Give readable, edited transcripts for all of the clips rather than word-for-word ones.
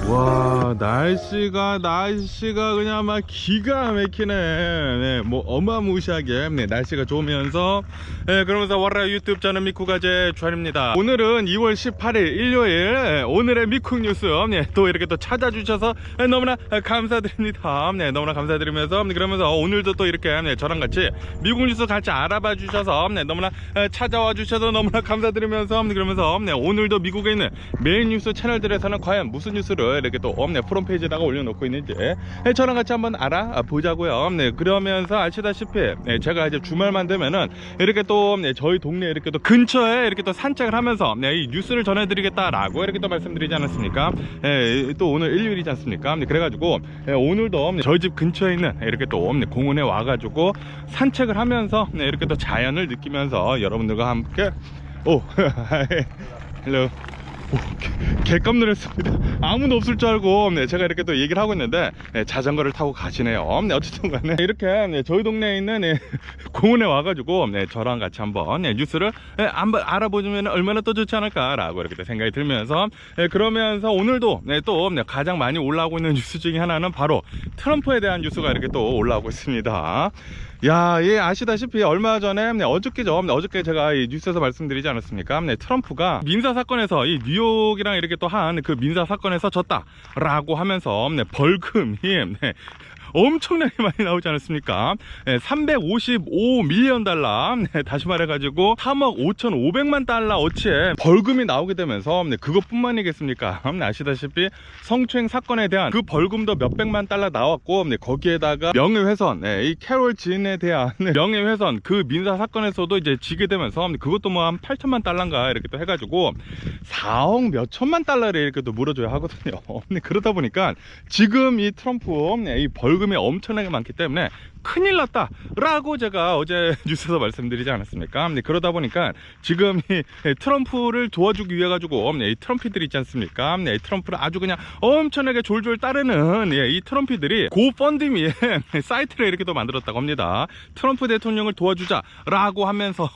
와, 날씨가 그냥 막 기가 막히네. 네, 뭐 어마무시하게 날씨가 좋으면서 그러면서 월요일 유튜브 저는 미쿠가제 주한입니다. 오늘은 2월 18일 일요일 오늘의 미쿡 뉴스 또 이렇게 또 찾아주셔서 너무나 감사드립니다. 너무나 감사드리면서 그러면서 오늘도 또 이렇게 저랑 같이 미국 뉴스 같이 알아봐 주셔서 너무나 찾아와 주셔서 너무나 감사드리면서 그러면서 오늘도 미국에 있는 메인 뉴스 채널들에서는 과연 무슨 뉴스를 이렇게 또 프론페이지에다가 올려놓고 있는지 저랑 같이 한번 알아보자고요. 그러면서 아시다시피 제가 이제 주말만 되면은 이렇게 또 저희 동네 이렇게 또 근처에 이렇게 또 산책을 하면서 이 뉴스를 전해드리겠다라고 이렇게 또 말씀드리지 않았습니까? 또 오늘 일요일이지 않습니까? 그래가지고 오늘도 저희 집 근처에 있는 이렇게 또 공원에 와가지고 산책을 하면서 이렇게 또 자연을 느끼면서 여러분들과 함께 헬로 개깜 놀랐습니다. 아무도 없을 줄 알고 제가 이렇게 또 얘기를 하고 있는데 자전거를 타고 가시네요. 어쨌든 간에 이렇게 저희 동네에 있는 공원에 와가지고 저랑 같이 한번 뉴스를 한번 알아보시면 얼마나 또 좋지 않을까 라고 이렇게 생각이 들면서 그러면서 오늘도 또 가장 많이 올라오고 있는 뉴스 중에 하나는 바로 트럼프에 대한 뉴스가 이렇게 또 올라오고 있습니다. 야, 아시다시피 얼마 전에 어저께 제가 이 뉴스에서 말씀드리지 않았습니까? 트럼프가 민사 사건에서 이 뉴욕이랑 이렇게 또 한 그 민사 사건에서 졌다라고 하면서 벌금이 엄청나게 많이 나오지 않았습니까? 355밀리언 달러, 다시 말해가지고 3억 5,500만 달러 어치의 벌금이 나오게 되면서 그것뿐만이겠습니까? 아시다시피 성추행 사건에 대한 그 벌금도 몇백만 달러 나왔고 거기에다가 명예훼손, 이 캐롤 진에 대한 명예훼손 그 민사 사건에서도 이제 지게 되면서 그것도 뭐 한 8천만 달러인가 이렇게 또 해가지고 4억 몇천만 달러를 이렇게 또 물어줘야 하거든요. 그러다 보니까 지금 이 트럼프 이 벌금이 엄청나게 많기 때문에 큰일 났다 라고 제가 어제 뉴스에서 말씀드리지 않았습니까? 그러다 보니까 지금 이 트럼프를 도와주기 위해 가지고 이 트럼피들이 있지 않습니까? 트럼프를 아주 그냥 엄청나게 졸졸 따르는 이 트럼피들이 고펀드미에 사이트를 이렇게 또 만들었다고 합니다. 트럼프 대통령을 도와주자 라고 하면서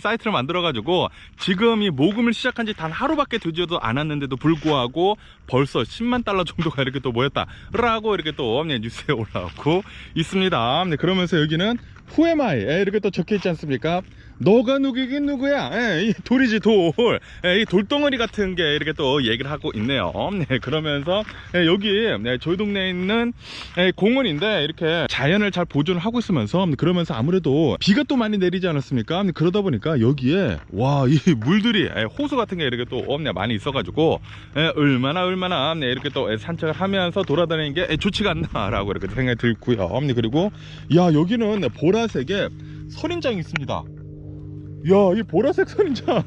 사이트를 만들어 가지고 지금 이 모금을 시작한 지 단 하루밖에 되지도 않았는데도 불구하고 벌써 10만 달러 정도가 이렇게 또 모였다 라고 이렇게 또 뉴스에 올라오고 있습니다. 그러면서 여기는 Who am I? 이렇게 또 적혀 있지 않습니까? 너가 누구긴 누구야? 이 돌이지 돌. 이 돌덩어리 같은 게 이렇게 또 얘기를 하고 있네요. 그러면서 여기 저희 동네에 있는 공원인데 이렇게 자연을 잘 보존을 하고 있으면서 그러면서 아무래도 비가 또 많이 내리지 않았습니까? 그러다 보니까 여기에 와, 이 물들이 호수 같은 게 이렇게 또 많이 있어가지고 얼마나 이렇게 또 산책을 하면서 돌아다니는 게 좋지가 않나라고 이렇게 생각이 들고요. 그리고 야, 여기는 보라색의 선인장이 있습니다. 야, 이 보라색 선인장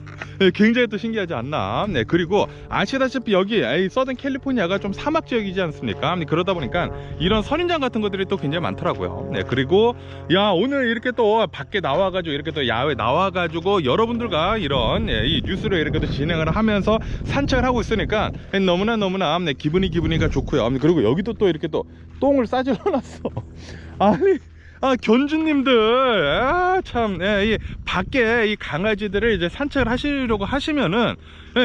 굉장히 또 신기하지 않나? 그리고 아시다시피 여기 서든 캘리포니아가 좀 사막 지역이지 않습니까? 그러다 보니까 이런 선인장 같은 것들이 또 굉장히 많더라고요. 그리고 야, 오늘 이렇게 또 밖에 나와가지고 이렇게 또 야외 나와가지고 여러분들과 이런 이 뉴스를 이렇게 또 진행을 하면서 산책을 하고 있으니까 너무나 기분이가 좋고요. 그리고 여기도 또 이렇게 또 똥을 싸질러 놨어. 아니, 견주님들, 참, 이 밖에 이 강아지들을 이제 산책을 하시려고 하시면은,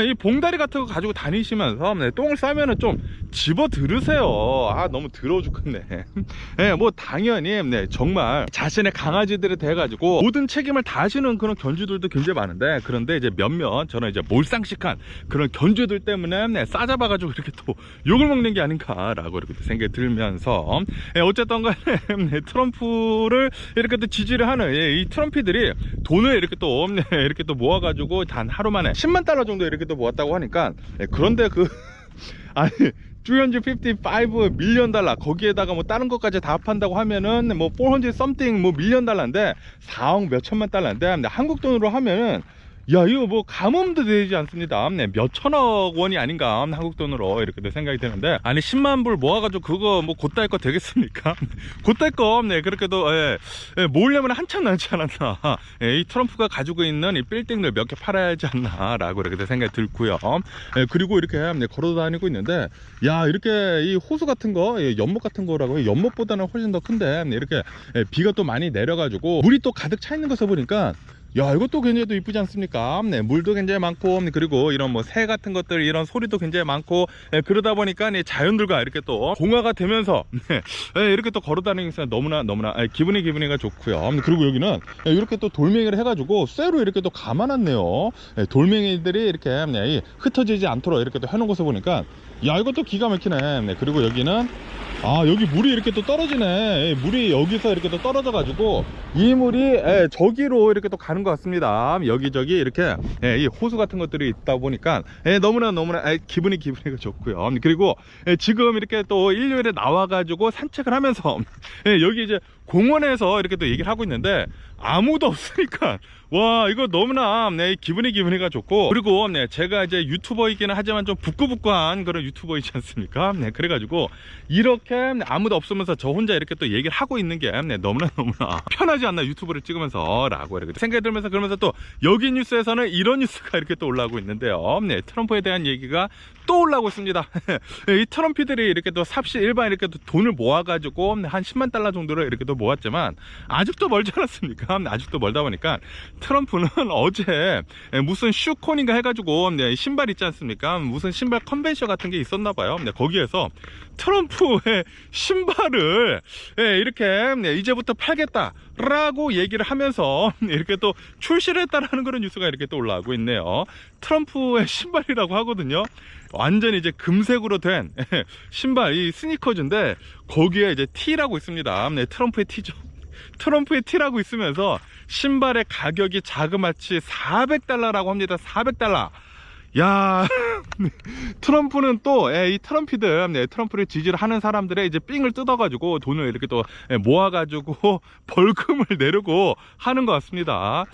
이 봉다리 같은 거 가지고 다니시면서, 똥을 싸면은 좀 집어 들으세요. 너무 더러워 죽겠네. 뭐, 당연히, 정말 자신의 강아지들에 대해가지고 모든 책임을 다 하시는 그런 견주들도 굉장히 많은데, 그런데 이제 몇몇, 저는 이제 몰상식한 그런 견주들 때문에 싸잡아가지고 이렇게 또 욕을 먹는 게 아닌가라고 이렇게 생각이 들면서, 어쨌든 간에, 트럼프를 이렇게 또 지지를 하는 이 트럼피들이 돈을 이렇게 또 모아가지고 단 하루 만에 10만 달러 정도 이렇게 또 모았다고 하니까 그런데 아니 355 밀리언 달러 거기에다가 뭐 다른 것까지 다 합한다고 하면은 뭐 400 something 뭐 밀리언 달러인데 4억 몇천만 달러인데 한국 돈으로 하면은 야, 이거 뭐 감음도 되지 않습니다. 몇 천억 원이 아닌가 한국 돈으로 이렇게 생각이 드는데, 아니 10만 불 모아가지고 그거 뭐 곧달 거 되겠습니까? 곧달 거 그렇게도 모으려면 한참 남지 않았나. 이 트럼프가 가지고 있는 이 빌딩들 몇 개 팔아야 하지 않나 라고 이렇게 생각이 들고요. 그리고 이렇게 걸어 다니고 있는데, 야, 이렇게 이 호수 같은 거 연못 같은 거라고, 연못보다는 훨씬 더 큰데 이렇게 비가 또 많이 내려가지고 물이 또 가득 차 있는 것을 보니까 야, 이것도 굉장히 또 이쁘지 않습니까? 네, 물도 굉장히 많고, 그리고 이런 뭐 새 같은 것들, 이런 소리도 굉장히 많고, 네, 그러다 보니까 이 자연들과 이렇게 또 공화가 되면서, 네, 이렇게 또 걸어 다니면서 너무나 기분이가 좋고요. 그리고 여기는 이렇게 또 돌멩이를 해가지고 쇠로 이렇게 또 감아놨네요. 네, 돌멩이들이 이렇게 흩어지지 않도록 이렇게 또 해놓은 것을 보니까, 야, 이것도 기가 막히네. 네, 그리고 여기는 여기 물이 이렇게 또 떨어지네. 물이 여기서 이렇게 또 떨어져 가지고 이 물이 저기로 이렇게 또 가는 것 같습니다. 여기저기 이렇게 이 호수 같은 것들이 있다 보니까 너무나 기분이가 좋고요. 그리고 지금 이렇게 또 일요일에 나와 가지고 산책을 하면서 여기 이제 공원에서 이렇게 또 얘기를 하고 있는데 아무도 없으니까 와, 이거 너무나 기분이가 좋고, 그리고 제가 이제 유튜버이기는 하지만 좀 부끄부끄한 그런 유튜버이지 않습니까? 그래가지고 이렇게 아무도 없으면서 저 혼자 이렇게 또 얘기를 하고 있는 게 너무나 편하지 않나, 유튜브를 찍으면서 라고 이렇게 생각이 들면서, 그러면서 또 여기 뉴스에서는 이런 뉴스가 이렇게 또 올라오고 있는데요. 트럼프에 대한 얘기가 또 올라오고 있습니다. 이 트럼피들이 이렇게 또 삽시 일반 이렇게 또 돈을 모아가지고 한 10만 달러 정도를 이렇게 또 모았지만 아직도 멀지 않았습니까? 아직도 멀다 보니까 트럼프는 어제 무슨 슈콘인가 해가지고 신발 있지 않습니까? 무슨 신발 컨벤션 같은 게 있었나 봐요. 거기에서 트럼프의 신발을 이렇게 이제부터 팔겠다 라고 얘기를 하면서 이렇게 또 출시를 했다라는 그런 뉴스가 이렇게 또 올라오고 있네요. 트럼프의 신발이라고 하거든요. 완전히 이제 금색으로 된 신발, 이 스니커즈인데 거기에 이제 T라고 있습니다. 트럼프의 T죠. 트럼프의 T라고 있으면서 신발의 가격이 자그마치 $400라고 합니다. $400. 야, 트럼프는 또 이 트럼피들, 트럼프를 지지를 하는 사람들의 이제 삥을 뜯어가지고 돈을 이렇게 또 모아가지고 벌금을 내려고 하는 것 같습니다.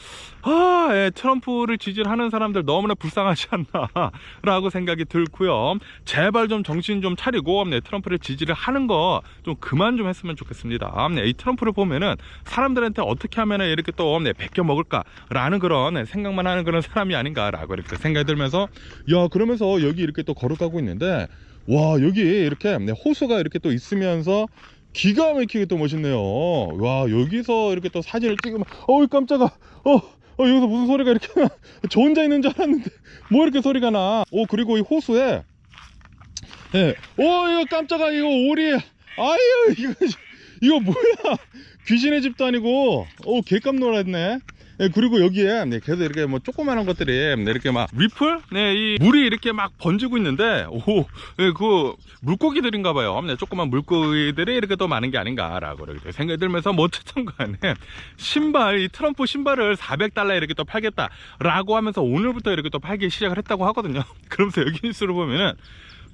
트럼프를 지지를 하는 사람들 너무나 불쌍하지 않나 라고 생각이 들고요. 제발 좀 정신 좀 차리고 트럼프를 지지를 하는 거 좀 그만 좀 했으면 좋겠습니다. 이 트럼프를 보면은 사람들한테 어떻게 하면 이렇게 또 베껴 먹을까 라는 그런 생각만 하는 그런 사람이 아닌가 라고 이렇게 생각이 들면서, 야, 그러면서 여기 이렇게 또 걸어가고 있는데, 와, 여기 이렇게 호수가 이렇게 또 있으면서 기가 막히게 또 멋있네요. 와, 여기서 이렇게 또 사진을 찍으면, 깜짝아, 여기서 무슨 소리가 이렇게 나. 저 혼자 있는 줄 알았는데 뭐 이렇게 소리가 나. 그리고 이 호수에 이거 깜짝아, 이거 오리, 아유, 이거 뭐야, 귀신의 집도 아니고 개깜 놀랐네. 그리고 여기에 계속 이렇게 뭐 조그마한 것들이 이렇게 막 리플, 이 물이 이렇게 막 번지고 있는데, 그 물고기들인가 봐요. 조그만 물고기들이 이렇게 또 많은 게 아닌가라고 이렇게 생각이 들면서, 뭐 어쨌든 간에 신발, 이 트럼프 신발을 $400 이렇게 또 팔겠다라고 하면서 오늘부터 이렇게 또 팔기 시작을 했다고 하거든요. 그러면서 여기 뉴스를 보면은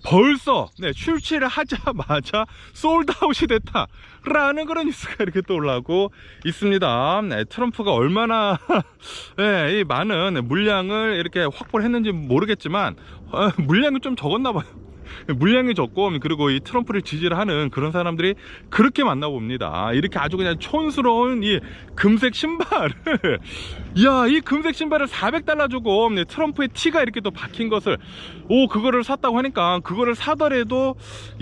벌써 출시를 하자마자 솔드아웃이 됐다 라는 그런 뉴스가 이렇게 또 올라오고 있습니다. 트럼프가 얼마나 이 많은 물량을 이렇게 확보를 했는지 모르겠지만 물량이 좀 적었나 봐요. 물량이 적고, 그리고 이 트럼프를 지지를 하는 그런 사람들이 그렇게 많나 봅니다. 이렇게 아주 그냥 촌스러운 이 금색 신발을 야, 이 금색 신발을 $400 주고 트럼프의 T가 이렇게 또 박힌 것을 그거를 샀다고 하니까, 그거를 사더라도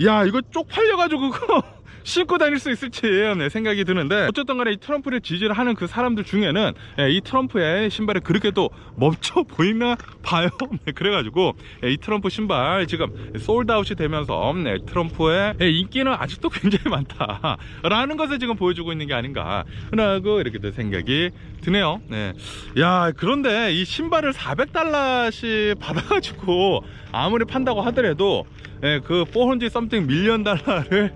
야, 이거 쪽팔려 가지고 그거 신고 다닐 수 있을지 생각이 드는데, 어쨌든 간에 이 트럼프를 지지를 하는 그 사람들 중에는 이 트럼프의 신발이 그렇게 또 멋져 보이나 봐요. 그래가지고 이 트럼프 신발 지금 솔드아웃이 되면서 트럼프의 인기는 아직도 굉장히 많다 라는 것을 지금 보여주고 있는 게 아닌가 라고 이렇게 또 생각이 드네요. 야, 그런데 이 신발을 $400씩 받아가지고 아무리 판다고 하더라도 그 400 something 밀리언 달러를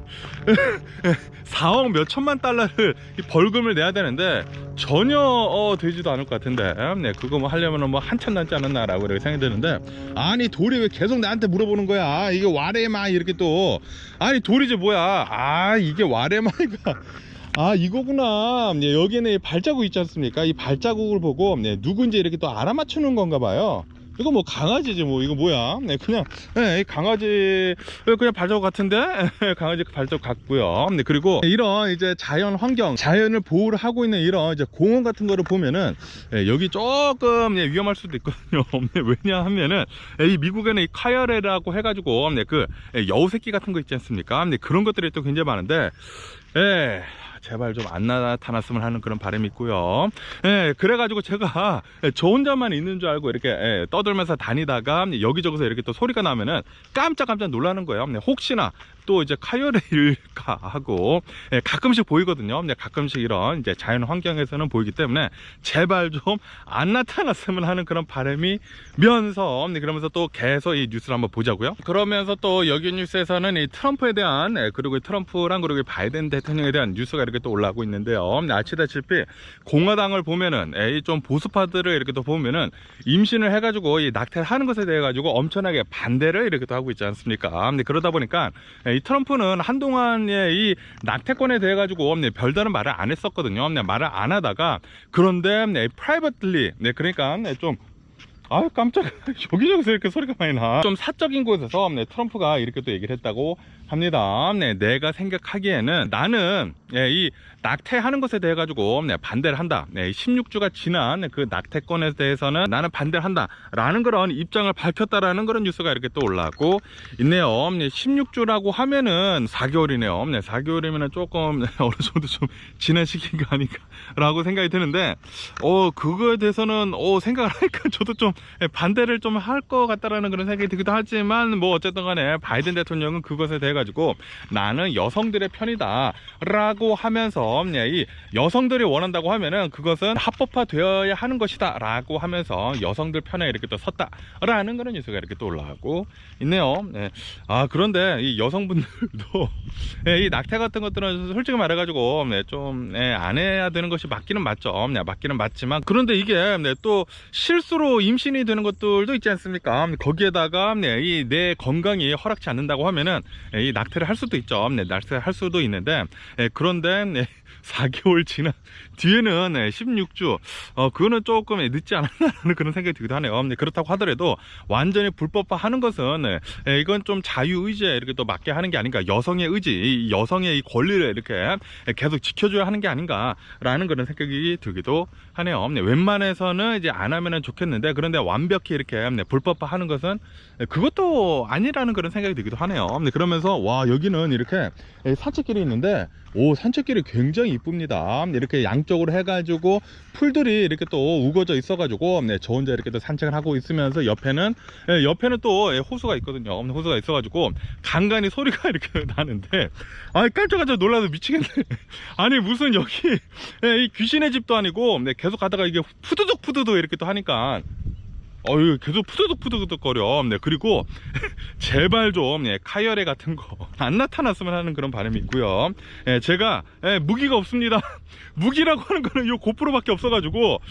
4억 몇 천만 달러를 벌금을 내야 되는데 전혀 되지도 않을 것 같은데, 그거 뭐 하려면 뭐 한참 남지 않았나 라고 이렇게 생각이 드는데, 아니 돌이 왜 계속 나한테 물어보는 거야. 이게 와레마 이렇게 또, 아니 돌이지 뭐야. 이게 와레마이가 이거구나. 여기에는 이 발자국 있지 않습니까? 이 발자국을 보고 누군지 이렇게 또 알아맞추는 건가 봐요. 이거 뭐 강아지지 뭐, 이거 뭐야. 그냥 강아지 그냥 발자국 같은데 강아지 발자국 같고요. 그리고 이런 이제 자연 환경, 자연을 보호를 하고 있는 이런 이제 공원 같은 거를 보면은 여기 조금 위험할 수도 있거든요. 왜냐하면은 이 미국에는 이 카야레라고 해가지고 그 여우 새끼 같은 거 있지 않습니까? 그런 것들이 또 굉장히 많은데, 예, 제발 좀 안 나타났으면 하는 그런 바람이 있고요. 예, 그래가지고 제가 저 혼자만 있는 줄 알고 이렇게 떠들면서 다니다가 여기저기서 이렇게 또 소리가 나면은 깜짝깜짝 놀라는 거예요. 혹시나 또 이제 카요레일까 하고 가끔씩 보이거든요. 가끔씩 이런 이제 자연 환경에서는 보이기 때문에 제발 좀 안 나타났으면 하는 그런 바람이면서 그러면서 또 계속 이 뉴스를 한번 보자고요. 그러면서 또 여기 뉴스에서는 이 트럼프에 대한 그리고 트럼프랑 그리고 바이든 대통령에 대한 뉴스가 이렇게 또 올라오고 있는데요. 아시다시피 공화당을 보면은 좀 보수파들을 이렇게 또 보면은 임신을 해가지고 이 낙태를 하는 것에 대해 가지고 엄청나게 반대를 이렇게 또 하고 있지 않습니까? 그러다 보니까 이 트럼프는 한동안에 이 낙태권에 대해 가지고 별다른 말을 안 했었거든요. 말을 안 하다가 그런데 프라이버틀리 그러니까 좀 아유 깜짝이야 여기저기서 이렇게 소리가 많이 나. 좀 사적인 곳에서 트럼프가 이렇게 또 얘기를 했다고 합니다. 내가 생각하기에는 나는 이 낙태하는 것에 대해 가지고 반대를 한다. 16주가 지난 그 낙태권에 대해서는 나는 반대를 한다 라는 그런 입장을 밝혔다라는 그런 뉴스가 이렇게 또 올라오고 있네요. 16주라고 하면은 4개월이네요. 4개월이면 조금 어느 정도 좀 지난 시기인가 아닌가 라고 생각이 드는데 그거에 대해서는 생각을 하니까 저도 좀 반대를 좀 할 것 같다라는 그런 생각이 들기도 하지만 뭐 어쨌든 간에 바이든 대통령은 그것에 대해 가지고 나는 여성들의 편이다 라고 하면서 이 여성들이 원한다고 하면은 그것은 합법화 되어야 하는 것이다 라고 하면서 여성들 편에 이렇게 또 섰다 라는 그런 뉴스가 이렇게 또 올라가고 있네요. 그런데 이 여성분들도 이 낙태 같은 것들은 솔직히 말해 가지고 좀 안 해야 되는 것이 맞기는 맞죠. 맞기는 맞지만 그런데 이게 또 실수로 임신이 되는 것들도 있지 않습니까? 거기에다가 이 내 건강이 허락치 않는다고 하면은 이 낙태를 할 수도 있죠. 낙태를 할 수도 있는데 그런데 4개월 지난 뒤에는 16주 그거는 조금 늦지 않았나라는 그런 생각이 들기도 하네요. 그렇다고 하더라도 완전히 불법화하는 것은 이건 좀 자유의지에 이렇게 또 맞게 하는 게 아닌가, 여성의 의지, 여성의 이 권리를 이렇게 계속 지켜줘야 하는 게 아닌가라는 그런 생각이 들기도 하네요. 웬만해서는 이제 안 하면은 좋겠는데 그런데 완벽히 이렇게 불법화하는 것은 그것도 아니라는 그런 생각이 들기도 하네요. 그러면서 와 여기는 이렇게 산책길이 있는데 산책길이 굉장히 이쁩니다. 이렇게 양쪽으로 해가지고 풀들이 이렇게 또 우거져 있어가지고 저 혼자 이렇게 또 산책을 하고 있으면서 옆에는 또 호수가 있거든요. 호수가 있어가지고 간간히 소리가 이렇게 나는데 깜짝깜짝 놀라서 미치겠네. 아니 무슨 여기 이 귀신의 집도 아니고 계속 가다가 이게 푸드득 이렇게 또 하니까 계속 푸드득 거려. 그리고 제발 좀 카이어레 같은 거 안 나타났으면 하는 그런 바람이 있고요. 제가 무기가 없습니다. 무기라고 하는 거는 요 고프로밖에 없어가지고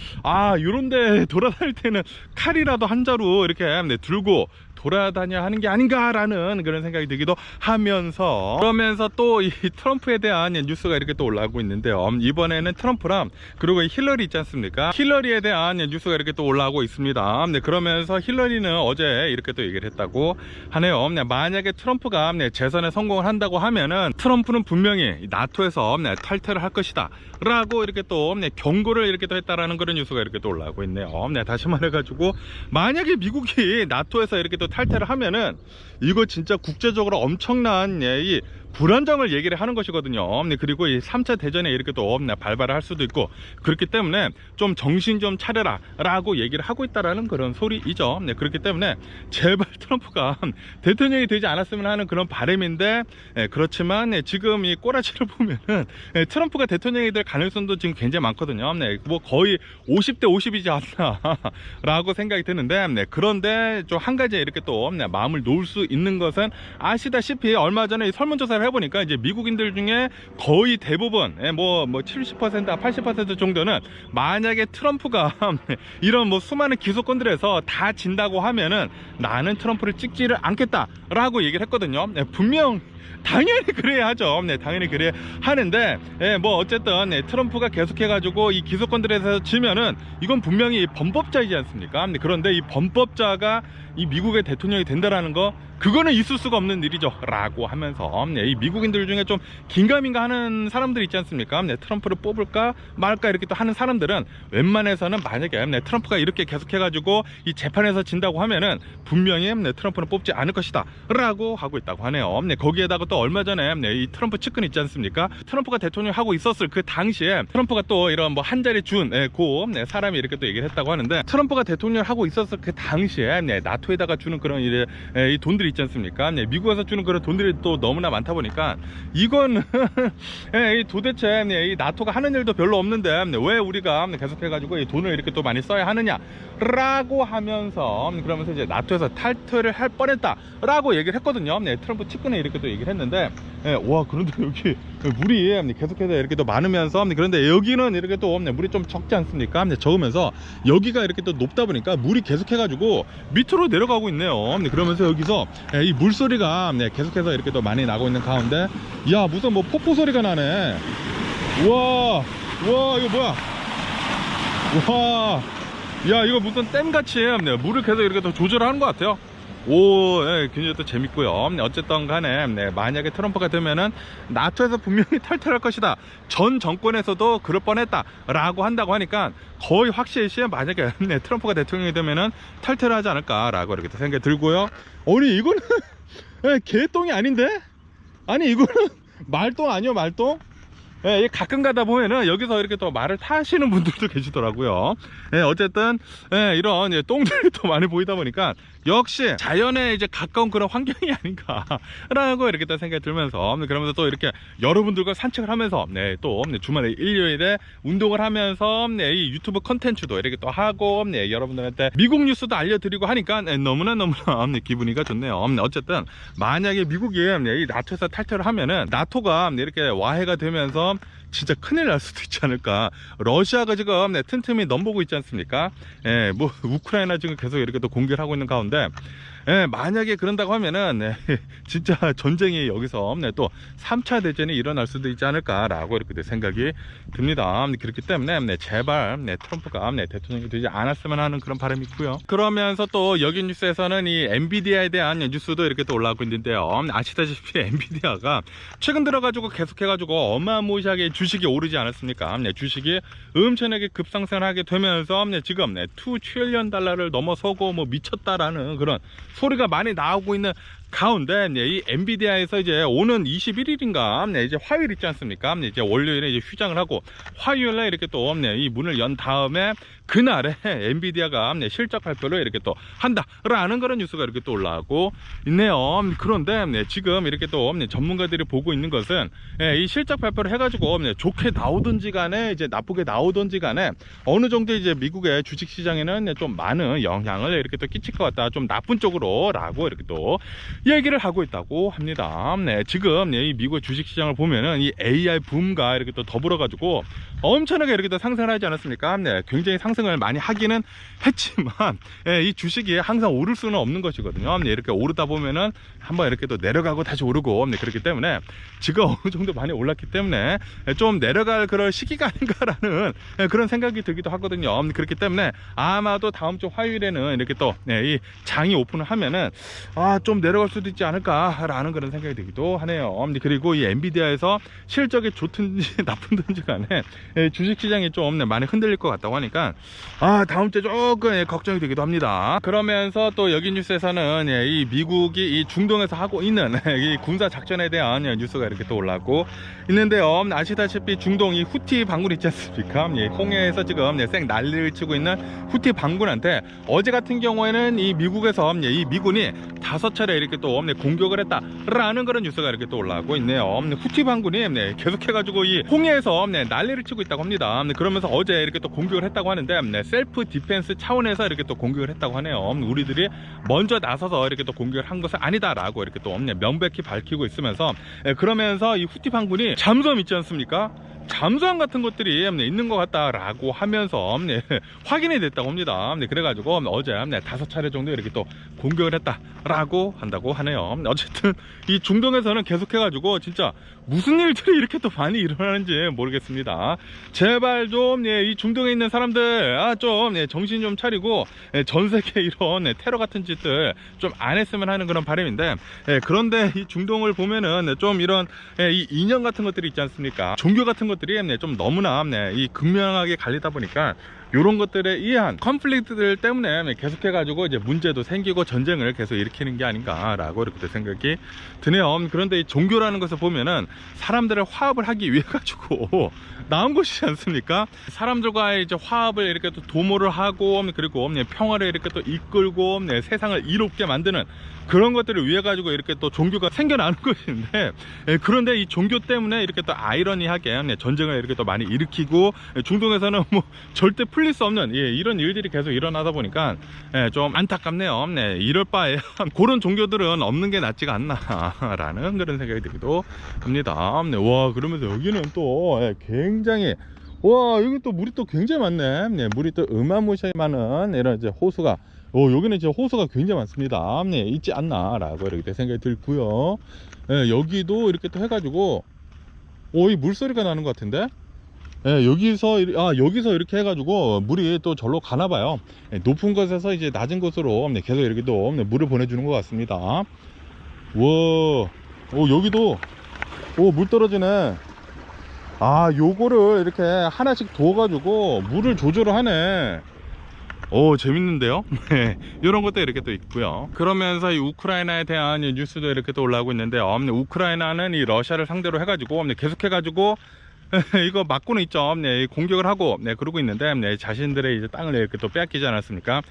요런데 돌아다닐 때는 칼이라도 한 자루 이렇게 들고 돌아다녀야 하는 게 아닌가라는 그런 생각이 들기도 하면서, 그러면서 또 이 트럼프에 대한 뉴스가 이렇게 또 올라오고 있는데요. 이번에는 트럼프랑 그리고 힐러리 있지 않습니까? 힐러리에 대한 뉴스가 이렇게 또 올라오고 있습니다. 그러면서 힐러리는 어제 이렇게 또 얘기를 했다고 하네요. 만약에 트럼프가 재선에 성공을 한다고 하면은 트럼프는 분명히 나토에서 탈퇴를 할 것이다 라고 이렇게 또 경고를 이렇게 또 했다라는 그런 뉴스가 이렇게 또 올라오고 있네요. 다시 말해가지고 만약에 미국이 나토에서 이렇게 또 탈퇴를 하면은 이거 진짜 국제적으로 엄청난 이 불안정을 얘기를 하는 것이거든요. 그리고 이 3차 대전에 이렇게 또 발발을 할 수도 있고 그렇기 때문에 좀 정신 좀 차려라 라고 얘기를 하고 있다라는 그런 소리이죠. 그렇기 때문에 제발 트럼프가 대통령이 되지 않았으면 하는 그런 바람인데 그렇지만 지금 이 꼬라지를 보면은 트럼프가 대통령이 될 가능성도 지금 굉장히 많거든요. 뭐 거의 50대 50이지 않나 라고 생각이 드는데 그런데 좀 한 가지 이렇게 또 마음을 놓을 수 있는 것은 아시다시피 얼마 전에 설문조사를 해보니까 이제 미국인들 중에 거의 대부분 뭐 70% 80% 정도는 만약에 트럼프가 이런 뭐 수많은 기소권들에서 다 진다고 하면은 나는 트럼프를 찍지를 않겠다 라고 얘기를 했거든요. 분명 당연히 그래야 하죠. 당연히 그래야 하는데 뭐 어쨌든 트럼프가 계속해가지고 이 기소권들에서 지면은 이건 분명히 범법자이지 않습니까? 그런데 이 범법자가 이 미국의 대통령이 된다라는 거 그거는 있을 수가 없는 일이죠 라고 하면서 이 미국인들 중에 좀 긴가민가 하는 사람들 있지 않습니까? 트럼프를 뽑을까 말까 이렇게 또 하는 사람들은 웬만해서는 만약에 트럼프가 이렇게 계속해 가지고 이 재판에서 진다고 하면은 분명히 트럼프는 뽑지 않을 것이다 라고 하고 있다고 하네요. 거기에다가 또 얼마 전에 이 트럼프 측근 있지 않습니까? 트럼프가 대통령 하고 있었을 그 당시에 트럼프가 또 이런 뭐 한 자리 준 사람이 이렇게 또 얘기를 했다고 하는데, 트럼프가 대통령 하고 있었을 그 당시에 나토에다가 주는 그런 이 돈들이 있지 않습니까? 미국에서 주는 그런 돈들이 또 너무나 많다 보니까 이건 도대체 이 나토가 하는 일도 별로 없는데 왜 우리가 계속해 가지고 이 돈을 이렇게 또 많이 써야 하느냐 라고 하면서, 그러면서 이제 나토에서 탈퇴를 할 뻔했다 라고 얘기를 했거든요. 트럼프 측근에 이렇게 또 얘기를 했는데, 와 그런데 여기 물이 계속해서 이렇게 또 많으면서, 그런데 여기는 이렇게 또 물이 좀 적지 않습니까? 적으면서 여기가 이렇게 또 높다 보니까 물이 계속해 가지고 밑으로 내려가고 있네요. 그러면서 여기서 이 물소리가 계속해서 이렇게 또 많이 나고 있는 가운데, 야 무슨 뭐 폭포 소리가 나네. 우와 이거 뭐야. 와, 야 이거 무슨 댐같이 물을 계속 이렇게 또 조절하는 것 같아요. 오, 굉장히 또 재밌고요. 어쨌든 간에 만약에 트럼프가 되면은 나토에서 분명히 탈퇴할 것이다, 전 정권에서도 그럴 뻔했다 라고 한다고 하니까 거의 확실시 만약에 트럼프가 대통령이 되면은 탈퇴를 하지 않을까 라고 이렇게 또 생각이 들고요. 아니 이거는 개똥이 아닌데? 아니 이거는 말똥 아니요, 말똥? 가끔 가다 보면은 여기서 이렇게 또 말을 타시는 분들도 계시더라고요. 어쨌든 이런 똥들이 또 많이 보이다 보니까 역시 자연에 이제 가까운 그런 환경이 아닌가라고 이렇게 또 생각이 들면서, 그러면서 또 이렇게 여러분들과 산책을 하면서 또 주말에 일요일에 운동을 하면서 이 유튜브 컨텐츠도 이렇게 또 하고 여러분들한테 미국 뉴스도 알려드리고 하니까 너무나 기분이가 좋네요. 어쨌든 만약에 미국이 이 나토에서 탈퇴를 하면은 나토가 이렇게 와해가 되면서 진짜 큰일 날 수도 있지 않을까. 러시아가 지금 틈틈이 넘보고 있지 않습니까? 뭐 우크라이나 지금 계속 이렇게 또 공격을 하고 있는 가운데, 만약에 그런다고 하면은 진짜 전쟁이 여기서 또 3차 대전이 일어날 수도 있지 않을까라고 이렇게 생각이 듭니다. 그렇기 때문에 제발 트럼프가 대통령이 되지 않았으면 하는 그런 바람이 있고요. 그러면서 또 여기 뉴스에서는 이 엔비디아에 대한 뉴스도 이렇게 또 올라오고 있는데요. 아시다시피 엔비디아가 최근 들어가지고 계속해가지고 어마무시하게 주식이 오르지 않았습니까? 주식이 엄청나게 급상승을 하게 되면서 지금 $2 트릴리언 넘어서고 뭐 미쳤다라는 그런 소리가 많이 나오고 있는 가운데, 이 엔비디아에서 이제 오는 21일인가 이제 화요일 있지 않습니까? 이제 월요일에 이제 휴장을 하고 화요일에 이렇게 또 이 문을 연 다음에 그날에 엔비디아가 실적 발표를 이렇게 또 한다라는 그런 뉴스가 이렇게 또 올라오고 있네요. 그런데 지금 이렇게 또 전문가들이 보고 있는 것은 이 실적 발표를 해가지고 좋게 나오든지 간에 이제 나쁘게 나오든지 간에 어느 정도 이제 미국의 주식 시장에는 좀 많은 영향을 이렇게 또 끼칠 것 같다, 좀 나쁜 쪽으로라고 이렇게 또 얘기를 하고 있다고 합니다. 지금 이 미국 주식 시장을 보면은 이 AI 붐과 이렇게 또 더불어 가지고 엄청나게 이렇게 또 상승을 하지 않았습니까? 굉장히 상승을 많이 하기는 했지만 이 주식이 항상 오를 수는 없는 것이거든요. 이렇게 오르다 보면은 한번 이렇게 또 내려가고 다시 오르고, 그렇기 때문에 지금 어느 정도 많이 올랐기 때문에 좀 내려갈 그럴 시기가 아닌가라는 그런 생각이 들기도 하거든요. 그렇기 때문에 아마도 다음 주 화요일에는 이렇게 또 이 장이 오픈을 하면은 좀 내려갈 수도 있지 않을까라는 그런 생각이 들기도 하네요. 그리고 이 엔비디아에서 실적이 좋든지 나쁜지 간에 주식시장이 좀 많이 흔들릴 것 같다고 하니까 다음 주에 조금 걱정이 되기도 합니다. 그러면서 또 여기 뉴스에서는 이 미국이 이 중동에서 하고 있는 이 군사 작전에 대한 뉴스가 이렇게 또 올라오고 있는데요. 아시다시피 중동 이 후티 반군 있지 않습니까? 홍해에서 지금 쌩 난리를 치고 있는 후티 반군한테 어제 같은 경우에는 이 미국에서 이 미군이 5차례 이렇게 또 공격을 했다라는 그런 뉴스가 이렇게 또 올라오고 있네요. 후티 반군이 계속해가지고 이 홍해에서 난리를 치고 있다고 합니다. 그러면서 어제 이렇게 또 공격을 했다고 하는데 셀프 디펜스 차원에서 이렇게 또 공격을 했다고 하네요. 우리들이 먼저 나서서 이렇게 또 공격을 한 것은 아니다라고 이렇게 또 명백히 밝히고 있으면서, 그러면서 이 후티 반군이 잠수함 있지 않습니까? 잠수함 같은 것들이 있는 것 같다라고 하면서 확인이 됐다고 합니다. 그래가지고 어제 5차례 정도 이렇게 또 공격을 했다라고 라고 한다고 하네요. 어쨌든 이 중동에서는 계속해가지고 진짜 무슨 일들이 이렇게 또 많이 일어나는지 모르겠습니다. 제발 좀 이 중동에 있는 사람들 좀 정신 좀 차리고 전 세계 이런 테러 같은 짓들 좀 안 했으면 하는 그런 바람인데, 그런데 이 중동을 보면은 좀 이런 이 이념 같은 것들이 있지 않습니까? 종교 같은 것들이 좀 너무나 이 극명하게 갈리다 보니까 이런 것들에 의한 컨플릭트들 때문에 계속해가지고 이제 문제도 생기고 전쟁을 계속 일으키는 게 아닌가라고 이렇게 생각이 드네요. 그런데 이 종교라는 것을 보면은 사람들을 화합을 하기 위해 가지고 나온 것이지 않습니까? 사람들과의 이제 화합을 이렇게 또 도모를 하고, 그리고 평화를 이렇게 또 이끌고 세상을 이롭게 만드는 그런 것들을 위해 가지고 이렇게 또 종교가 생겨나는 것인데, 그런데 이 종교 때문에 이렇게 또 아이러니하게 전쟁을 이렇게 또 많이 일으키고, 중동에서는 뭐 절대 풀릴 수 없는 이런 일들이 계속 일어나다 보니까 좀 안타깝네요. 이럴 바에 그런 종교들은 없는 게 낫지가 않나라는 그런 생각이 들기도 합니다. 와, 그러면서 여기는 또 굉장히, 와, 여기 또 물이 또 굉장히 많네. 물이 또 어마무시하게 많은 이런 이제 호수가, 여기는 진짜 호수가 굉장히 많습니다. 있지 않나라고 이렇게 생각이 들고요. 여기도 이렇게 또 해가지고, 이 물소리가 나는 것 같은데, 여기서 이렇게 해가지고 물이 또 절로 가나봐요. 높은 곳에서 이제 낮은 곳으로 계속 이렇게 또 물을 보내주는 것 같습니다. 와, 여기도 물 떨어지네. 요거를 이렇게 하나씩 두어가지고 물을 조절을 하네. 재밌는데요. 이런 것도 이렇게 또 있고요. 그러면서 이 우크라이나에 대한 뉴스도 이렇게 또 올라오고 있는데요. 우크라이나는 이 러시아를 상대로 해가지고 계속해가지고 이거 막고는 있죠. 공격을 하고 그러고 있는데, 자신들의 이제 땅을 이렇게 또 빼앗기지 않았습니까?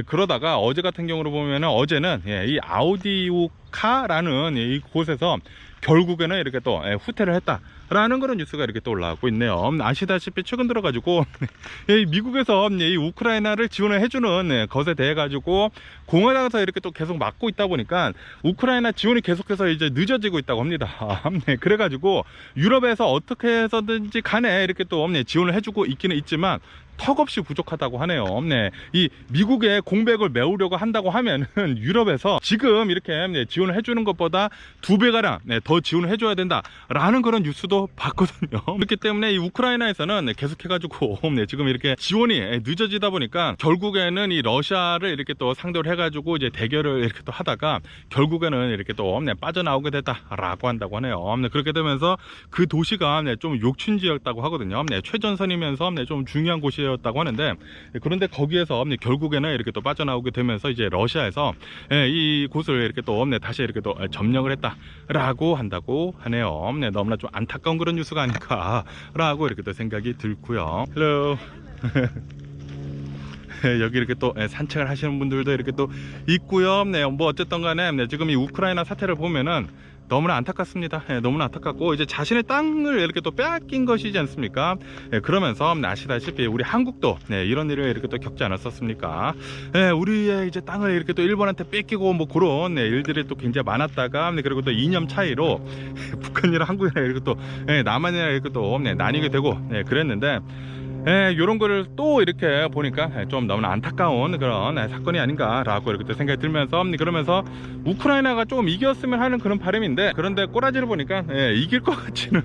그러다가 어제 같은 경우로 보면은, 어제는 이 아우디우카라는 이 곳에서 결국에는 이렇게 또 후퇴를 했다라는 그런 뉴스가 이렇게 또 올라오고 있네요. 아시다시피 최근 들어가지고 미국에서 이 우크라이나를 지원을 해주는 것에 대해 가지고 공화당에서 이렇게 또 계속 막고 있다 보니까 우크라이나 지원이 계속해서 이제 늦어지고 있다고 합니다. 그래가지고 유럽에서 어떻게 해서든지 간에 이렇게 또 지원을 해주고 있기는 있지만 턱없이 부족하다고 하네요. 이 미국의 공백을 메우려고 한다고 하면은 유럽에서 지금 이렇게 지원을 해주는 것보다 2배가량 더 지원을 해줘야 된다라는 그런 뉴스도 봤거든요. 그렇기 때문에 이 우크라이나에서는 계속해가지고 지금 이렇게 지원이 늦어지다 보니까 결국에는 이 러시아를 이렇게 또 상대로 해가지고 이제 대결을 이렇게 또 하다가 결국에는 이렇게 또 빠져나오게 됐다라고 한다고 하네요. 그렇게 되면서 그 도시가 좀 욕춘지였다고 하거든요. 최전선이면서 좀 중요한 곳이 였다고 하는데, 그런데 거기에서 결국에는 이렇게 또 빠져나오게 되면서 이제 러시아에서 이 곳을 이렇게 또 다시 이렇게 또 점령을 했다라고 한다고 하네요. 너무나 좀 안타까운 그런 뉴스가 아닐까라고 이렇게 또 생각이 들고요. 헬로. 여기 이렇게 또 산책을 하시는 분들도 이렇게 또 있고요. 뭐 어쨌든 간에 지금 이 우크라이나 사태를 보면은 너무나 안타깝습니다. 너무나 안타깝고, 이제 자신의 땅을 이렇게 또 빼앗긴 것이지 않습니까? 그러면서 아시다시피 우리 한국도 이런 일을 이렇게 또 겪지 않았었습니까? 우리의 이제 땅을 이렇게 또 일본한테 뺏기고 뭐 그런 일들이 또 굉장히 많았다가, 그리고 또 이념 차이로 북한이랑 한국이랑 이렇게 또 남한이랑 이렇게 또 나뉘게 되고 그랬는데, 요런 거를 또 이렇게 보니까 좀 너무나 안타까운 그런 사건이 아닌가라고 이렇게 또 생각이 들면서, 그러면서 우크라이나가 좀 이겼으면 하는 그런 바람인데, 그런데 꼬라지를 보니까 이길 것 같지는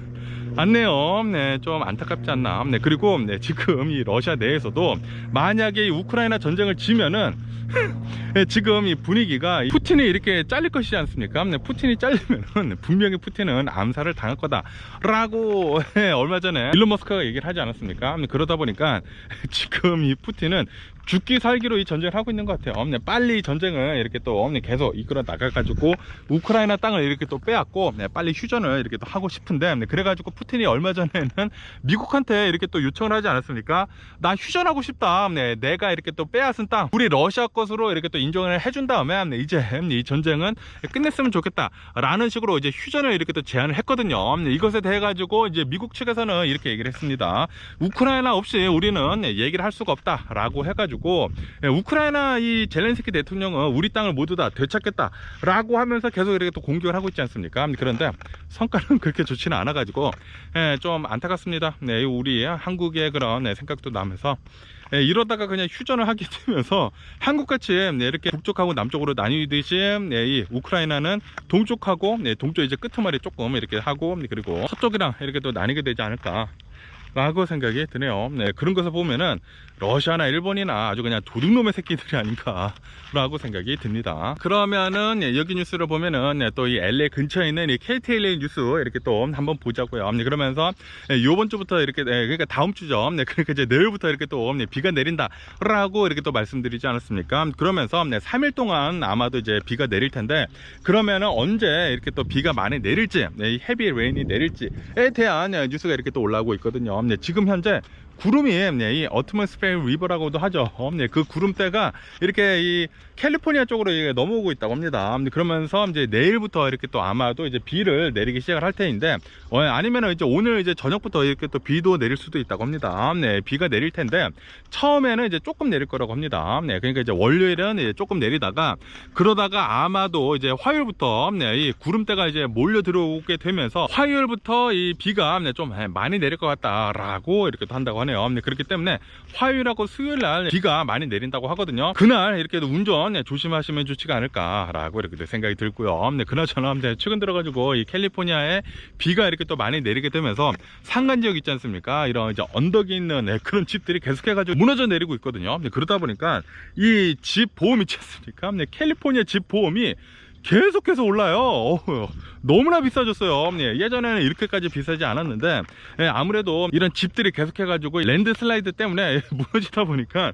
않네요. 좀 안타깝지 않나. 그리고 지금 이 러시아 내에서도 만약에 이 우크라이나 전쟁을 지면은 지금 이 분위기가 푸틴이 이렇게 잘릴 것이지 않습니까? 푸틴이 잘리면은 분명히 푸틴은 암살을 당할 거다라고 얼마 전에 일론 머스크가 얘기를 하지 않았습니까? 그러다 보니까 지금 이 푸틴은 죽기 살기로 이 전쟁을 하고 있는 것 같아요. 빨리 이 전쟁을 이렇게 또 계속 이끌어 나가가지고 우크라이나 땅을 이렇게 또 빼앗고 빨리 휴전을 이렇게 또 하고 싶은데, 그래가지고 푸틴이 얼마 전에는 미국한테 이렇게 또 요청을 하지 않았습니까? 나 휴전하고 싶다. 내가 이렇게 또 빼앗은 땅 우리 러시아 것으로 이렇게 또 인정을 해준 다음에 이제 이 전쟁은 끝냈으면 좋겠다라는 식으로 이제 휴전을 이렇게 또 제안을 했거든요. 이것에 대해 가지고 이제 미국 측에서는 이렇게 얘기를 했습니다. 우크라이나 없이 우리는 얘기를 할 수가 없다라고 해가지고 해가지고 우크라이나 이 젤렌스키 대통령은 우리 땅을 모두 다 되찾겠다 라고 하면서 계속 이렇게 또 공격을 하고 있지 않습니까? 그런데 성과는 그렇게 좋지는 않아 가지고 좀 안타깝습니다. 네, 우리 한국의 그런 생각도 나면서 이러다가 그냥 휴전을 하게 되면서 한국같이 이렇게 북쪽하고 남쪽으로 나뉘듯이 이 우크라이나는 동쪽하고 동쪽 이제 끄트머리 조금 이렇게 하고 그리고 서쪽이랑 이렇게 또 나뉘게 되지 않을까 라고 생각이 드네요. 그런 것을 보면은 러시아나 일본이나 아주 그냥 도둑놈의 새끼들이 아닌가 라고 생각이 듭니다. 그러면은 여기 뉴스를 보면은 또 이 LA 근처에 있는 이 KTLA 뉴스 이렇게 또 한번 보자고요. 그러면서 요번 주부터 이렇게 그러니까 다음 주죠. 그러니까 이제 내일부터 이렇게 또 비가 내린다 라고 이렇게 또 말씀드리지 않았습니까? 그러면서 3일 동안 아마도 이제 비가 내릴 텐데, 그러면은 언제 이렇게 또 비가 많이 내릴지, 이 헤비 레인이 내릴지에 대한 뉴스가 이렇게 또 올라오고 있거든요. 지금 현재 구름이 이 어트모스피어 리버라고도 하죠. 그 구름대가 이렇게 이 캘리포니아 쪽으로 넘어오고 있다고 합니다. 그러면서 이제 내일부터 이렇게 또 아마도 이제 비를 내리기 시작을 할 텐데, 아니면은 이제 오늘 이제 저녁부터 이렇게 또 비도 내릴 수도 있다고 합니다. 비가 내릴 텐데 처음에는 이제 조금 내릴 거라고 합니다. 그러니까 이제 월요일은 이제 조금 내리다가 그러다가 아마도 이제 화요일부터 이 구름대가 이제 몰려 들어오게 되면서 화요일부터 이 비가 좀 많이 내릴 것 같다라고 이렇게 또 한다고 하네요. 그렇기 때문에 화요일하고 수요일날 비가 많이 내린다고 하거든요. 그날 이렇게 운전 조심하시면 좋지가 않을까라고 이렇게 생각이 들고요. 그나저나 최근 들어가지고 이 캘리포니아에 비가 이렇게 또 많이 내리게 되면서 산간 지역 있지 않습니까? 이런 이제 언덕이 있는 그런 집들이 계속해가지고 무너져 내리고 있거든요. 그러다 보니까 이 집 보험 있지 않습니까? 캘리포니아 집 보험이 계속해서 올라요. 너무나 비싸졌어요. 예전에는 이렇게까지 비싸지 않았는데 아무래도 이런 집들이 계속해가지고 랜드 슬라이드 때문에 무너지다 보니까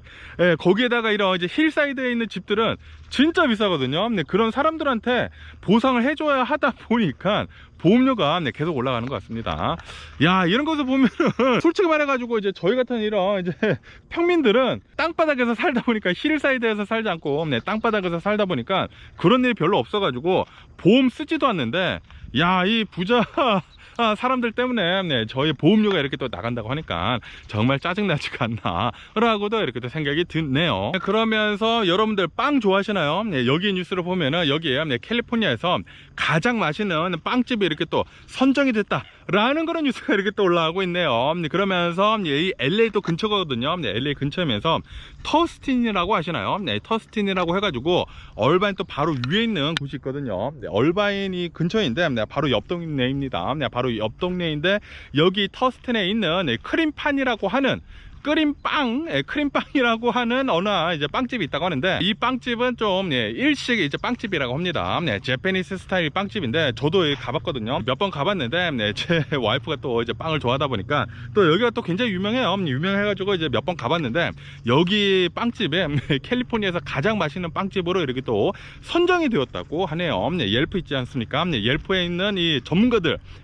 거기에다가 이런 이제 힐사이드에 있는 집들은 진짜 비싸거든요. 그런 사람들한테 보상을 해줘야 하다 보니까 보험료가 계속 올라가는 것 같습니다. 야, 이런 것을 보면은 솔직히 말해가지고 이제 저희 같은 이런 이제 평민들은 땅바닥에서 살다 보니까 힐사이드에서 살지 않고 땅바닥에서 살다 보니까 그런 일이 별로 없어가지고 보험 쓰지도 않는데, 야, 이 부자 사람들 때문에 저희 보험료가 이렇게 또 나간다고 하니까 정말 짜증나지가 않나 라고도 이렇게 또 생각이 드네요. 그러면서 여러분들 빵 좋아하시나요? 여기 뉴스를 보면은 여기에 캘리포니아에서 가장 맛있는 빵집이 이렇게 또 선정이 됐다 라는 그런 뉴스가 이렇게 또 올라오고 있네요. 그러면서 이 LA도 근처거든요. LA 근처면서 터스틴이라고 아시나요? 터스틴이라고 해가지고 얼바인 또 바로 위에 있는 곳이 있거든요. 얼바인이 근처인데 바로 옆 동네입니다. 바로 옆 동네인데 여기 터스틴에 있는 크림판이라고 하는 크림빵이라고 하는 어느 이제 빵집이 있다고 하는데, 이 빵집은 좀 일식 이제 빵집이라고 합니다. 재패니스 스타일 빵집인데 저도 가봤거든요. 몇 번 가봤는데 제 와이프가 또 이제 빵을 좋아하다 보니까 또 여기가 또 굉장히 유명해요. 유명해가지고 이제 몇 번 가봤는데 여기 빵집에 캘리포니아에서 가장 맛있는 빵집으로 이렇게 또 선정이 되었다고 하네요. 옐프 있지 않습니까? 옐프에 있는 이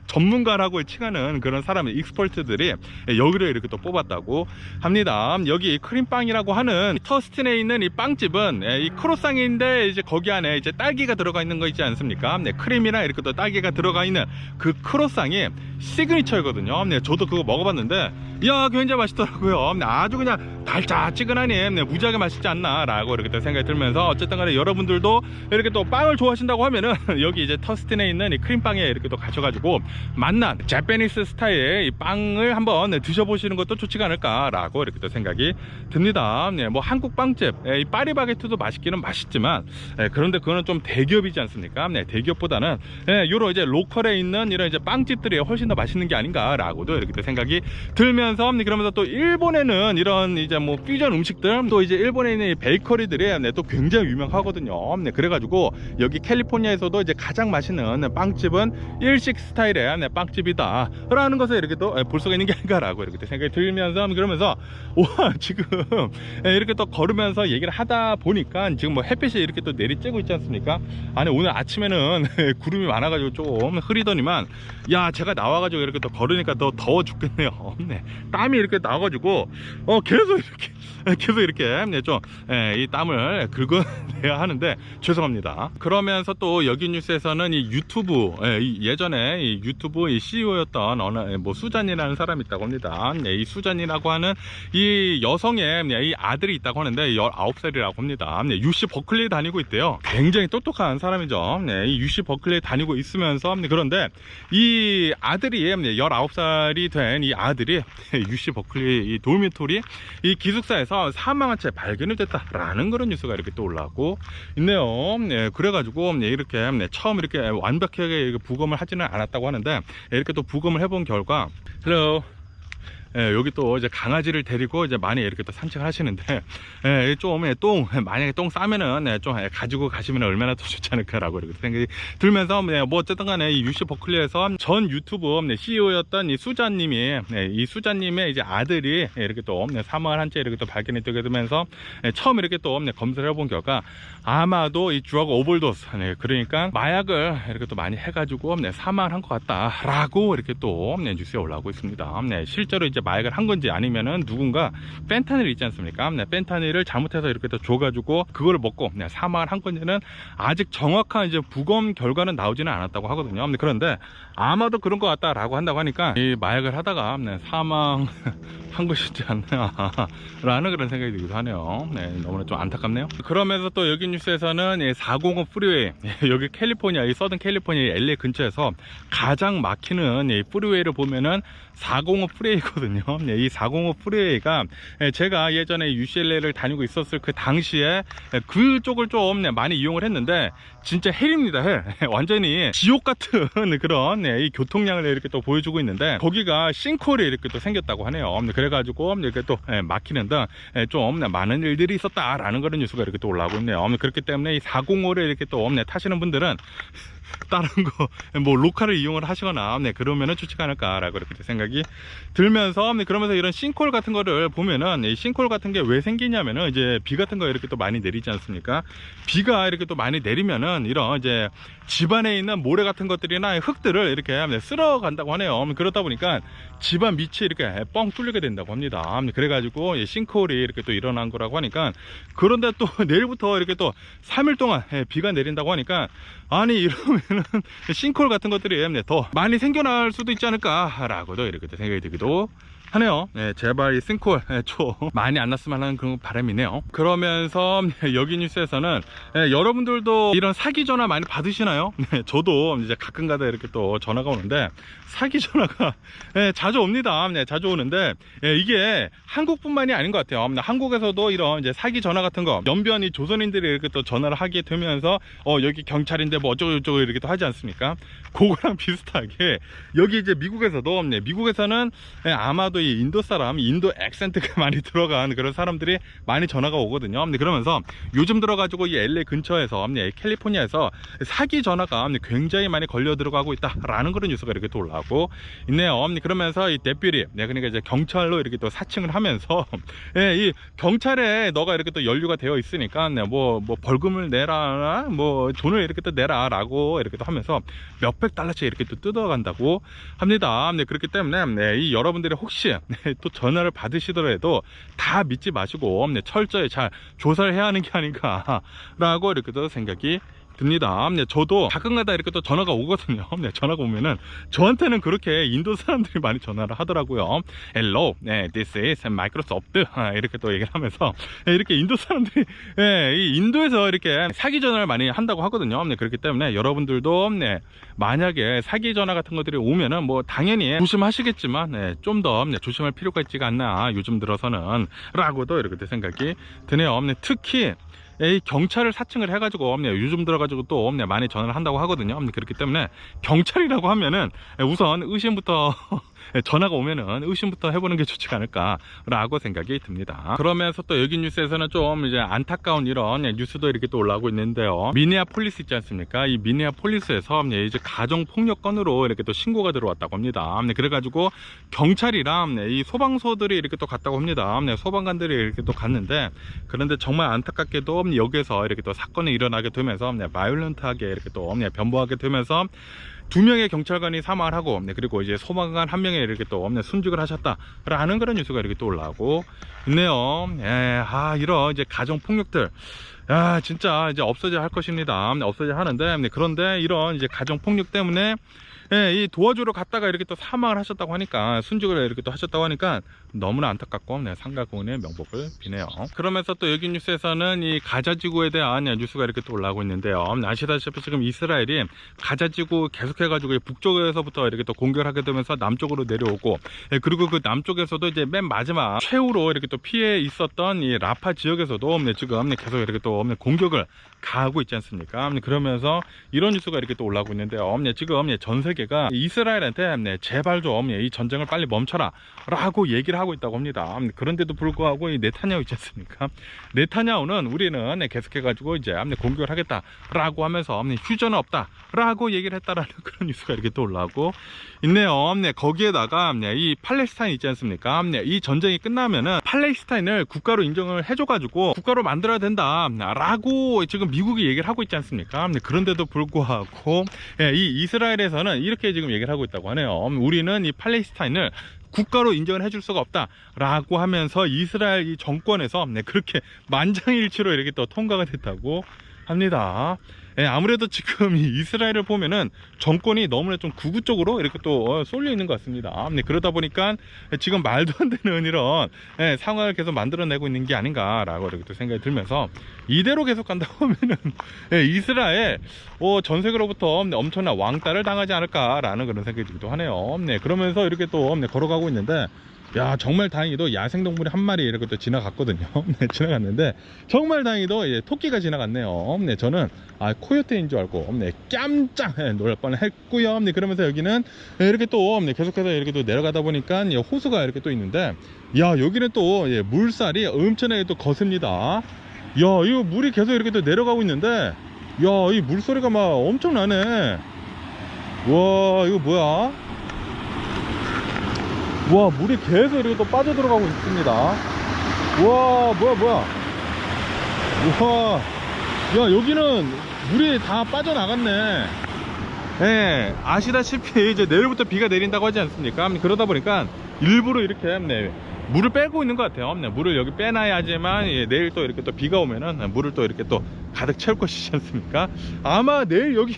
전문가라고 칭하는 그런 사람의 익스퍼트들이 여기를 이렇게 또 뽑았다고 합니다. 여기 크림빵이라고 하는 터스틴에 있는 이 빵집은 이 크로상인데 이제 거기 안에 이제 딸기가 들어가 있는 거 있지 않습니까? 크림이랑 이렇게 또 딸기가 들어가 있는 그 크로상이 시그니처이거든요. 저도 그거 먹어봤는데 이야, 굉장히 맛있더라고요. 아주 그냥 달짝지근하니 무지하게 맛있지 않나 라고 이렇게 또 생각이 들면서, 어쨌든 간에 여러분들도 이렇게 또 빵을 좋아하신다고 하면은 여기 이제 터스틴에 있는 이 크림빵에 이렇게 또 가셔가지고 맛난 재패니스 스타일의 이 빵을 한번 드셔보시는 것도 좋지가 않을까 라고 이렇게 또 생각이 듭니다. 뭐 한국 빵집 이 파리바게트도 맛있기는 맛있지만 그런데 그거는 좀 대기업이지 않습니까? 대기업보다는 요런 이제 로컬에 있는 이런 이제 빵집들이 훨씬 더 맛있는 게 아닌가 라고도 이렇게 또 생각이 들면서, 그러면서 또 일본에는 이런 이제 뭐 퓨전 음식들, 또 이제 일본에 있는 이 베이커리들이 또 굉장히 유명하거든요. 그래가지고 여기 캘리포니아에서도 이제 가장 맛있는 빵집은 일식 스타일의 빵집이다 라는 것을 이렇게 또 볼 수가 있는 게 아닌가 라고 이렇게 또 생각이 들면서, 그러면서 와, 지금 이렇게 또 걸으면서 얘기를 하다 보니까 지금 뭐 햇빛이 이렇게 또 내리쬐고 있지 않습니까? 아니, 오늘 아침에는 구름이 많아가지고 좀 흐리더니만, 야, 제가 나와가지고 이렇게 또 걸으니까 더 더워 죽겠네요. 땀이 이렇게 나와가지고 계속 이렇게 계속 이렇게 좀 이 땀을 긁어내야 하는데 죄송합니다. 그러면서 또 여기 뉴스에서는 이 유튜브 예전에 이 유튜브 이 CEO였던 어느 뭐 수잔이라는 사람이 있다고 합니다. 이 수잔이라고 하는 이 여성의 이 아들이 있다고 하는데 19살이라고 합니다. UC 버클리 다니고 있대요. 굉장히 똑똑한 사람이죠. 이 UC 버클리 다니고 있으면서 그런데 이 아들이 19살이 된 이 아들이 UC 버클리 이 도미토리 이 기숙사에서 사망한 채 발견이 됐다라는 그런 뉴스가 이렇게 또 올라오고 있네요. 그래가지고 이렇게 처음 이렇게 완벽하게 부검을 하지는 않았다고 하는데 이렇게 또 부검을 해본 결과 여기 또 이제 강아지를 데리고 이제 많이 이렇게 또 산책을 하시는데 만약에 똥 싸면은 좀 가지고 가시면 얼마나 더 좋지 않을까라고 이렇게 생각이 들면서 뭐 어쨌든 간에 이 UC 버클리에서 전 유튜브 CEO였던 이 수잔님이 이 수잔님의 이제 아들이 이렇게 또 사망을 한 채 이렇게 또 발견이 되게 되면서 처음 이렇게 또 검사를 해본 결과 아마도 이 드러그 오버도스 그러니까 마약을 이렇게 또 많이 해가지고 사망을 한 것 같다라고 이렇게 또 뉴스에 올라오고 있습니다. 실제로 이제 마약을 한 건지 아니면은 누군가 펜타닐 있지 않습니까? 펜타닐을 잘못해서 이렇게 또 줘가지고 그걸 먹고 사망을 한 건지는 아직 정확한 이제 부검 결과는 나오지는 않았다고 하거든요. 그런데 아마도 그런 것 같다라고 한다고 하니까 이 마약을 하다가 사망한 것이지 않나 라는 그런 생각이 들기도 하네요. 너무나 좀 안타깝네요. 그러면서 또 여기 뉴스에서는 405 프리웨이 여기 캘리포니아 이 서든 캘리포니아 LA 근처에서 가장 막히는 이 프리웨이를 보면은 405 프리웨이거든요. 이 405 프리웨이가 제가 예전에 UCLA를 다니고 있었을 그 당시에 그쪽을 좀 많이 이용을 했는데 진짜 헬입니다. 헬. 완전히 지옥 같은 그런 이 교통량을 이렇게 또 보여주고 있는데 거기가 싱크홀이 이렇게 또 생겼다고 하네요. 그래가지고 이렇게 또 막히는데 좀 많은 일들이 있었다라는 그런 뉴스가 이렇게 또 올라오고 있네요. 그렇기 때문에 이 405를 이렇게 또 타시는 분들은 다른 거 뭐 로컬을 이용을 하시거나 그러면은 좋지가 않을까라고 이렇게 생각이 들면서 그러면서 이런 싱크홀 같은 거를 보면은 이 싱크홀 같은 게 왜 생기냐면은 이제 비 같은 거 이렇게 또 많이 내리지 않습니까? 비가 이렇게 또 많이 내리면은 이런 이제 집안에 있는 모래 같은 것들이나 흙들을 이렇게 쓸어 간다고 하네요. 그러다 보니까 집안 밑이 이렇게 뻥 뚫리게 된다고 합니다. 그래가지고 싱크홀이 이렇게 또 일어난 거라고 하니까 그런데 또 내일부터 이렇게 또 3일 동안 비가 내린다고 하니까 아니 이러면은 싱크홀 같은 것들이 더 많이 생겨날 수도 있지 않을까라고도 이렇게 생각이 들기도 하네요. 제발 이 싱크홀 좀 많이 안 났으면 하는 그런 바람이네요. 그러면서 여기 뉴스에서는 여러분들도 이런 사기 전화 많이 받으시나요? 저도 이제 가끔가다 이렇게 또 전화가 오는데 사기 전화가 자주 옵니다. 자주 오는데 이게 한국뿐만이 아닌 것 같아요. 한국에서도 이런 이제 사기 전화 같은 거 연변이 조선인들이 이렇게 또 전화를 하게 되면서 여기 경찰인데 뭐 어쩌고 이렇게 또 하지 않습니까? 그거랑 비슷하게 여기 이제 미국에서는 아마도 이 인도 사람, 인도 액센트가 많이 들어간 그런 사람들이 많이 전화가 오거든요. 그러면서 요즘 들어가지고 이 LA 근처에서 캘리포니아에서 사기 전화가 굉장히 많이 걸려 들어가고 있다라는 그런 뉴스가 이렇게 또 올라오고 있네요. 그러면서 이 deputy, 그러니까 이제 경찰로 이렇게 또 사칭을 하면서 이 경찰에 너가 이렇게 또 연루가 되어 있으니까 뭐 벌금을 내라, 뭐 돈을 이렇게 또 내라라고 이렇게 또 하면서 몇백 달러씩 이렇게 또 뜯어간다고 합니다. 그렇기 때문에 이 여러분들이 혹시 또 전화를 받으시더라도 다 믿지 마시고 철저히 잘 조사를 해야 하는 게 아닌가 라고 이렇게 또 생각이 듭니다. 저도 가끔가다 이렇게 또 전화가 오거든요. 전화가 오면은 저한테는 그렇게 인도 사람들이 많이 전화를 하더라고요. Hello, this is Microsoft 이렇게 또 얘기를 하면서 이렇게 인도 사람들이 이 인도에서 이렇게 사기 전화를 많이 한다고 하거든요. 그렇기 때문에 여러분들도 만약에 사기 전화 같은 것들이 오면은 뭐 당연히 조심하시겠지만 좀 더 조심할 필요가 있지가 않나 요즘 들어서는 라고도 이렇게 생각이 드네요. 특히 이 경찰을 사칭을 해가지고 요즘 들어가지고 또 많이 전화를 한다고 하거든요. 그렇기 때문에 경찰이라고 하면은 우선 의심부터 전화가 오면은 의심부터 해보는 게 좋지 않을까 라고 생각이 듭니다. 그러면서 또 여기 뉴스에서는 좀 이제 안타까운 이런 뉴스도 이렇게 또 올라오고 있는데요. 미네아폴리스 있지 않습니까? 이 미네아폴리스에서 이제 가정폭력 건으로 이렇게 또 신고가 들어왔다고 합니다. 그래가지고 경찰이랑 이 소방서들이 이렇게 또 갔다고 합니다. 소방관들이 이렇게 또 갔는데 그런데 정말 안타깝게도 여기에서 이렇게 또 사건이 일어나게 되면서 바이올런트하게 이렇게 또 변모하게 되면서 2명의 경찰관이 사망을 하고 그리고 이제 소방관 1명이 이렇게 또 순직을 하셨다라는 그런 뉴스가 이렇게 또 올라오고 있네요. 이런 이제 가정 폭력들 진짜 이제 없어져야 할 것입니다. 없어져야 하는데 그런데 이런 이제 가정 폭력 때문에 이 도와주러 갔다가 이렇게 또 사망을 하셨다고 하니까 순직을 이렇게 또 하셨다고 하니까 너무나 안타깝고 상가 공인의 명복을 비네요. 그러면서 또 여기 뉴스에서는 이 가자지구에 대한 뉴스가 이렇게 또 올라오고 있는데요. 아시다시피 지금 이스라엘이 가자지구 계속해가지고 북쪽에서부터 이렇게 또 공격을 하게 되면서 남쪽으로 내려오고 그리고 그 남쪽에서도 이제 맨 마지막 최후로 이렇게 또 피해 있었던 이 라파 지역에서도 지금 계속 이렇게 또 공격을 가하고 있지 않습니까? 그러면서 이런 뉴스가 이렇게 또 올라오고 있는데요. 지금 전 세계가 이스라엘한테 제발 좀 이 전쟁을 빨리 멈춰라 라고 얘기를 하고 있다고 합니다. 그런데도 불구하고 이 네타냐후 있지 않습니까? 네타냐후는 우리는 계속해가지고 이제 공격을 하겠다 라고 하면서 휴전은 없다 라고 얘기를 했다라는 그런 뉴스가 이렇게 또 올라오고 있네요. 거기에다가 이 팔레스타인 있지 않습니까? 이 전쟁이 끝나면은 팔레스타인을 국가로 인정을 해줘가지고 국가로 만들어야 된다 라고 지금 미국이 얘기를 하고 있지 않습니까? 그런데도 불구하고 이 이스라엘에서는 이렇게 지금 얘기를 하고 있다고 하네요. 우리는 이 팔레스타인을 국가로 인정을 해줄 수가 없다 라고 하면서 이스라엘 이 정권에서 그렇게 만장일치로 이렇게 또 통과가 됐다고 합니다. 아무래도 지금 이 이스라엘을 보면은 정권이 너무나 좀 극우 쪽으로 이렇게 또 쏠려 있는 것 같습니다. 그러다 보니까 지금 말도 안 되는 이런 상황을 계속 만들어내고 있는 게 아닌가라고 이렇게 또 생각이 들면서 이대로 계속 간다 보면은 이스라엘 전 세계로부터 엄청난 왕따를 당하지 않을까라는 그런 생각이 들기도 하네요. 그러면서 이렇게 또 걸어가고 있는데 정말 다행히도 야생동물이 한 마리 이렇게 또 지나갔거든요. 지나갔는데 정말 다행히도 토끼가 지나갔네요. 저는 코요테인 줄 알고 깜짝 놀랄 뻔했고요. 그러면서 여기는 이렇게 또 계속해서 이렇게 또 내려가다 보니까 호수가 이렇게 또 있는데 여기는 또 물살이 엄청나게 또 거셉니다. 이거 물이 계속 이렇게 또 내려가고 있는데 이 물소리가 막 엄청나네. 와, 이거 뭐야? 와, 물이 계속 이렇게 또 빠져들어가고 있습니다. 와, 뭐야. 와, 여기는 물이 다 빠져나갔네. 아시다시피 이제 내일부터 비가 내린다고 하지 않습니까? 그러다 보니까 일부러 이렇게 물을 빼고 있는 것 같아요. 물을 여기 빼놔야지만 내일 또 이렇게 또 비가 오면은 물을 또 이렇게 또 가득 채울 것이지 않습니까? 아마 내일 여기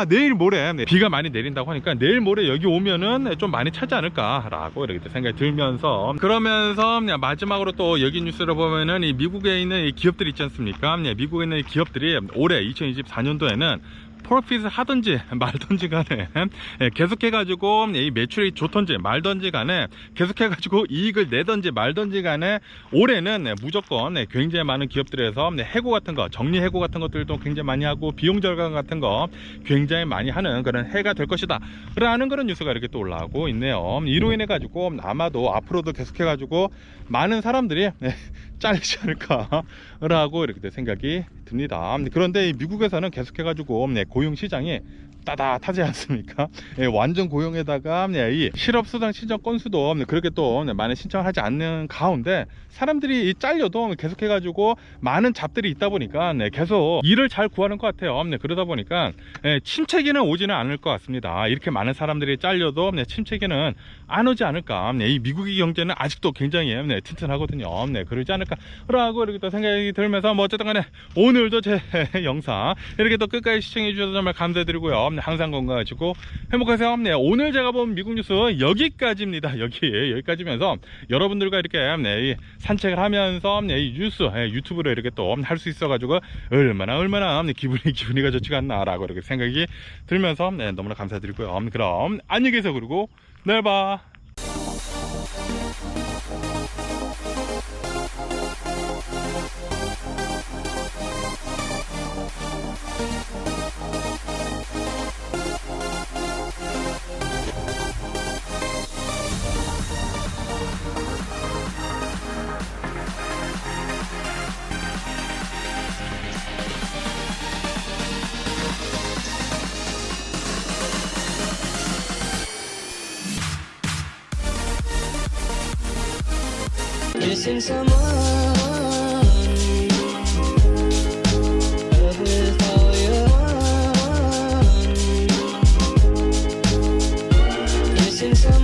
내일 모레 비가 많이 내린다고 하니까 내일 모레 여기 오면은 좀 많이 차지 않을까 라고 이렇게 생각이 들면서 그러면서 마지막으로 또 여기 뉴스를 보면은 이 미국에 있는 이 기업들이 있지 않습니까? 미국에 있는 이 기업들이 올해 2024년도에는 프로핏을 하든지 말든지 간에 계속해가지고 이 매출이 좋든지 말든지 간에 계속해가지고 이익을 내든지 말든지 간에 올해는 무조건 굉장히 많은 기업들에서 해고 같은 거 정리 해고 같은 것들도 굉장히 많이 하고 비용 절감 같은 거 굉장히 많이 하는 그런 해가 될 것이다 라는 그런 뉴스가 이렇게 또 올라오고 있네요. 이로 인해 가지고 아마도 앞으로도 계속해가지고 많은 사람들이 잘리지 않을까 라고 이렇게 생각이 듭니다. 그런데 미국에서는 계속해가지고 고용시장이 따뜻하지 않습니까? 완전 고용에다가 이 실업수당 신청 건수도 그렇게 또 많이 신청을 하지 않는 가운데 사람들이 잘려도 계속해가지고 많은 잡들이 있다 보니까 계속 일을 잘 구하는 것 같아요. 그러다 보니까 침체기는 오지는 않을 것 같습니다. 이렇게 많은 사람들이 잘려도 침체기는 안 오지 않을까. 이 미국의 경제는 아직도 굉장히 튼튼하거든요. 그러지 않을까 라고 이렇게 또 생각이 들면서 어쨌든 간에 오늘도 제 영상 이렇게 또 끝까지 시청해 주셔서 정말 감사드리고요. 항상 건강하시고 행복하세요. 오늘 제가 본 미국 뉴스 여기까지입니다. 여기까지면서 여러분들과 이렇게 산책을 하면서 이 뉴스 유튜브로 이렇게 또 할 수 있어 가지고 얼마나 기분이가 좋지가 않나 라고 이렇게 생각이 들면서 너무나 감사드리고요. 그럼 안녕히 계세요. 그리고 내일 봐. Missing someone chasing some